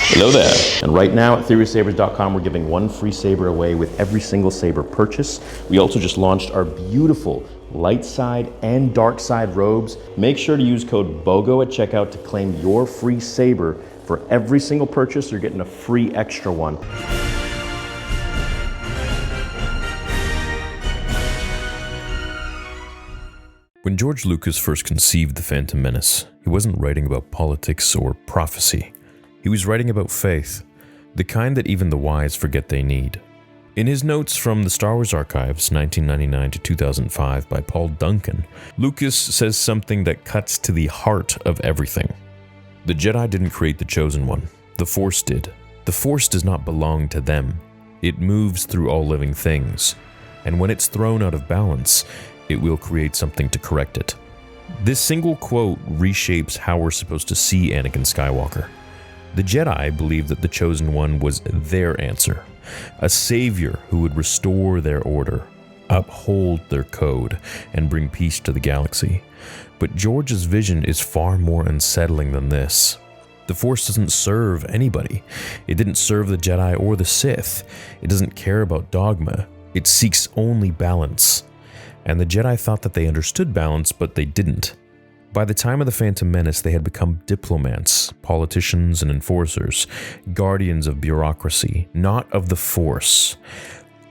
Hello there. And right now at TheorySabers.com, we're giving one free saber away with every single saber purchase. We also just launched our beautiful light side and dark side robes. Make sure to use code BOGO at checkout to claim your free saber. For every single purchase, you're getting a free extra one. When George Lucas first conceived The Phantom Menace, he wasn't writing about politics or prophecy. He was writing about faith, the kind that even the wise forget they need. In his notes from the Star Wars Archives, 1999 to 2005 by Paul Duncan, Lucas says something that cuts to the heart of everything. The Jedi didn't create the Chosen One. The Force did. The Force does not belong to them. It moves through all living things, and when it's thrown out of balance, it will create something to correct it. This single quote reshapes how we're supposed to see Anakin Skywalker. The Jedi believed that the Chosen One was their answer, a savior who would restore their order, uphold their code, and bring peace to the galaxy. But George's vision is far more unsettling than this. The Force doesn't serve anybody. It didn't serve the Jedi or the Sith. It doesn't care about dogma. It seeks only balance. And the Jedi thought that they understood balance, but they didn't. By the time of The Phantom Menace, they had become diplomats, politicians, and enforcers, guardians of bureaucracy, not of the Force.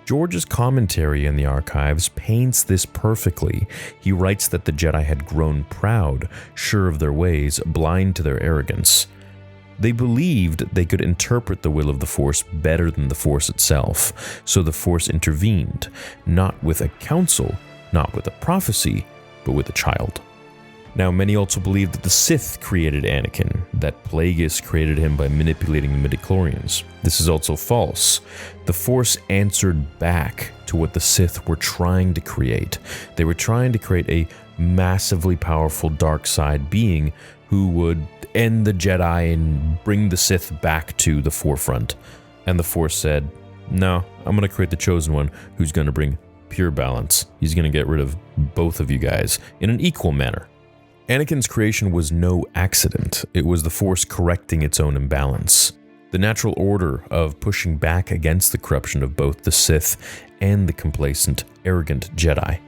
George's commentary in the archives paints this perfectly. He writes that the Jedi had grown proud, sure of their ways, blind to their arrogance. They believed they could interpret the will of the Force better than the Force itself, so the Force intervened, not with a council, not with a prophecy, but with a child. Now, many also believe that the Sith created Anakin, that Plagueis created him by manipulating the midichlorians. This is also false. The Force answered back to what the Sith were trying to create. They were trying to create a massively powerful dark side being who would end the Jedi and bring the Sith back to the forefront. And the Force said, no, I'm going to create the Chosen One who's going to bring pure balance. He's going to get rid of both of you guys in an equal manner. Anakin's creation was no accident. It was the Force correcting its own imbalance. The natural order of pushing back against the corruption of both the Sith and the complacent, arrogant Jedi.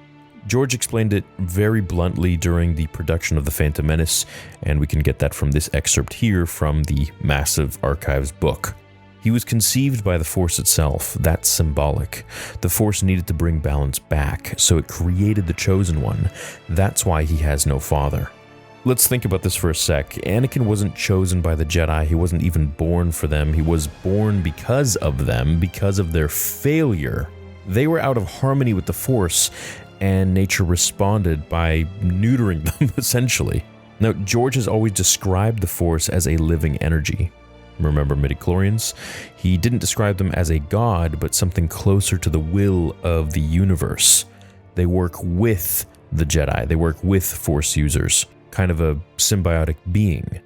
George explained it very bluntly during the production of The Phantom Menace, and we can get that from this excerpt here from the massive archives book. He was conceived by the Force itself. That's symbolic. The Force needed to bring balance back, so it created the Chosen One. That's why he has no father. Let's think about this for a sec. Anakin wasn't chosen by the Jedi. He wasn't even born for them. He was born because of them, because of their failure. They were out of harmony with the Force, and nature responded by neutering them, essentially. Now, George has always described the Force as a living energy. Remember midichlorians? He didn't describe them as a god, but something closer to the will of the universe. They work with the Jedi. They work with Force users, kind of a symbiotic being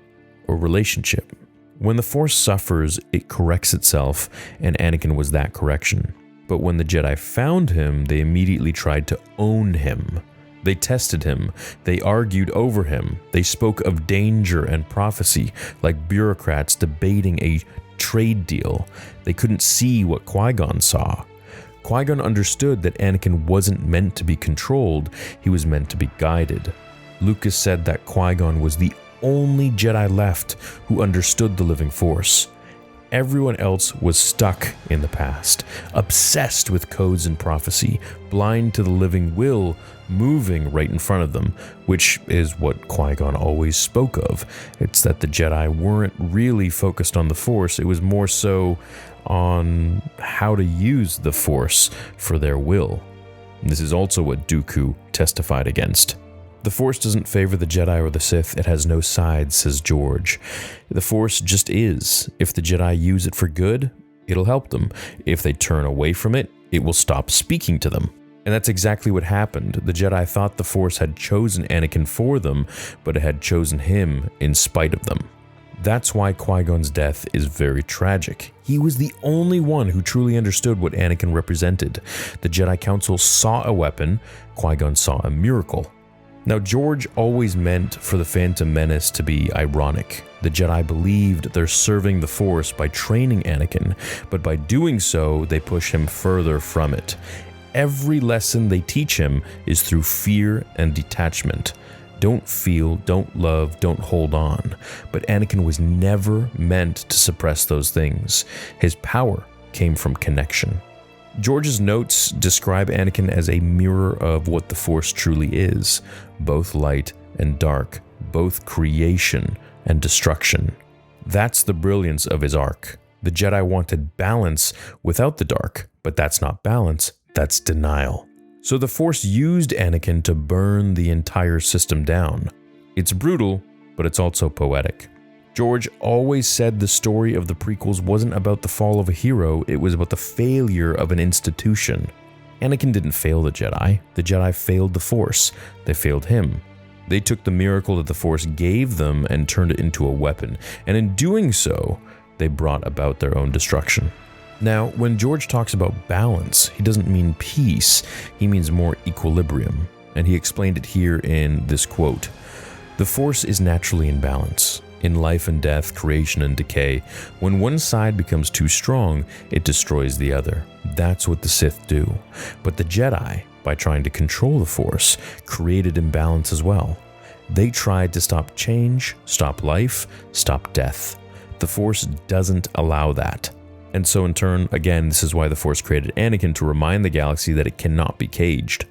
or relationship. When the Force suffers, it corrects itself, and Anakin was that correction. But when the Jedi found him, they immediately tried to own him. They tested him. They argued over him. They spoke of danger and prophecy, like bureaucrats debating a trade deal. They couldn't see what Qui-Gon saw. Qui-Gon understood that Anakin wasn't meant to be controlled, he was meant to be guided. Lucas said that Qui-Gon was the only Jedi left who understood the living Force. Everyone else was stuck in the past, obsessed with codes and prophecy, blind to the living will moving right in front of them, which is what Qui-Gon always spoke of. It's that the Jedi weren't really focused on the Force, it was more so on how to use the Force for their will. This is also what Dooku testified against. The Force doesn't favor the Jedi or the Sith. It has no sides, says George. The Force just is. If the Jedi use it for good, it'll help them. If they turn away from it, it will stop speaking to them. And that's exactly what happened. The Jedi thought the Force had chosen Anakin for them, but it had chosen him in spite of them. That's why Qui-Gon's death is very tragic. He was the only one who truly understood what Anakin represented. The Jedi Council saw a weapon, Qui-Gon saw a miracle. Now, George always meant for the Phantom Menace to be ironic. The Jedi believed they're serving the Force by training Anakin, but by doing so, they push him further from it. Every lesson they teach him is through fear and detachment. Don't feel, don't love, don't hold on. But Anakin was never meant to suppress those things. His power came from connection. George's notes describe Anakin as a mirror of what the Force truly is, both light and dark, both creation and destruction. That's the brilliance of his arc. The Jedi wanted balance without the dark, but that's not balance, that's denial. So the Force used Anakin to burn the entire system down. It's brutal, but it's also poetic. George always said the story of the prequels wasn't about the fall of a hero, it was about the failure of an institution. Anakin didn't fail the Jedi failed the Force. They failed him. They took the miracle that the Force gave them and turned it into a weapon, and in doing so, they brought about their own destruction. Now, when George talks about balance, he doesn't mean peace, he means more equilibrium, and he explained it here in this quote. The Force is naturally in balance. In life and death, creation and decay, when one side becomes too strong, it destroys the other. That's what the Sith do. But the Jedi, by trying to control the Force, created imbalance as well. They tried to stop change, stop life, stop death. The Force doesn't allow that. And so in turn, again, this is why the Force created Anakin to remind the galaxy that it cannot be caged.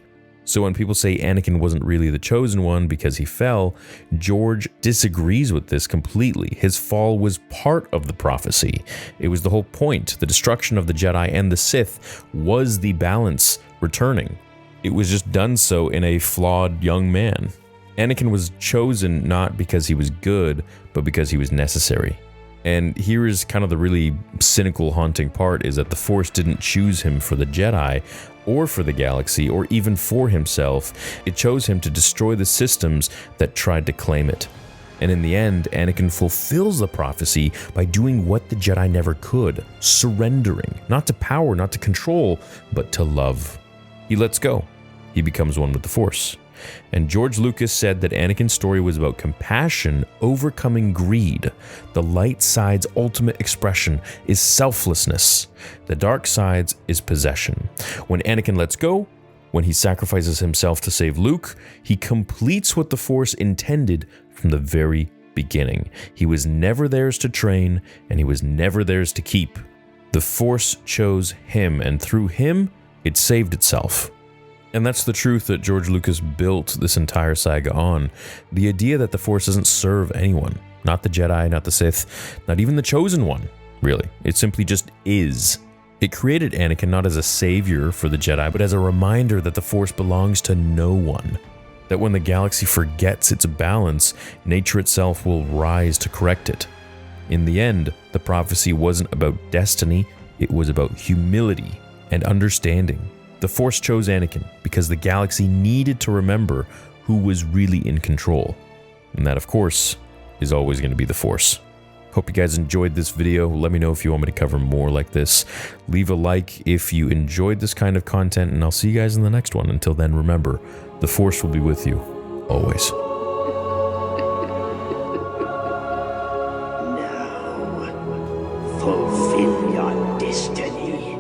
So when people say Anakin wasn't really the chosen one because he fell, George disagrees with this completely. His fall was part of the prophecy. It was the whole point. The destruction of the Jedi and the Sith was the balance returning. It was just done so in a flawed young man. Anakin was chosen not because he was good, but because he was necessary. And here is kind of the really cynical, haunting part, is that the Force didn't choose him for the Jedi, or for the galaxy, or even for himself. It chose him to destroy the systems that tried to claim it. And in the end, Anakin fulfills the prophecy by doing what the Jedi never could, surrendering, not to power, not to control, but to love. He lets go. He becomes one with the Force. And George Lucas said that Anakin's story was about compassion overcoming greed. The light side's ultimate expression is selflessness. The dark side's is possession. When Anakin lets go, when he sacrifices himself to save Luke, he completes what the Force intended from the very beginning. He was never theirs to train, and he was never theirs to keep. The Force chose him, and through him, it saved itself. And that's the truth that George Lucas built this entire saga on. The idea that the Force doesn't serve anyone. Not the Jedi, not the Sith, not even the Chosen One, really. It simply just is. It created Anakin not as a savior for the Jedi, but as a reminder that the Force belongs to no one. That when the galaxy forgets its balance, nature itself will rise to correct it. In the end, the prophecy wasn't about destiny, it was about humility and understanding. The Force chose Anakin because the galaxy needed to remember who was really in control. And that, of course, is always going to be the Force. Hope you guys enjoyed this video. Let me know if you want me to cover more like this. Leave a like if you enjoyed this kind of content, and I'll see you guys in the next one. Until then, remember, the Force will be with you, always. Now, fulfill your destiny.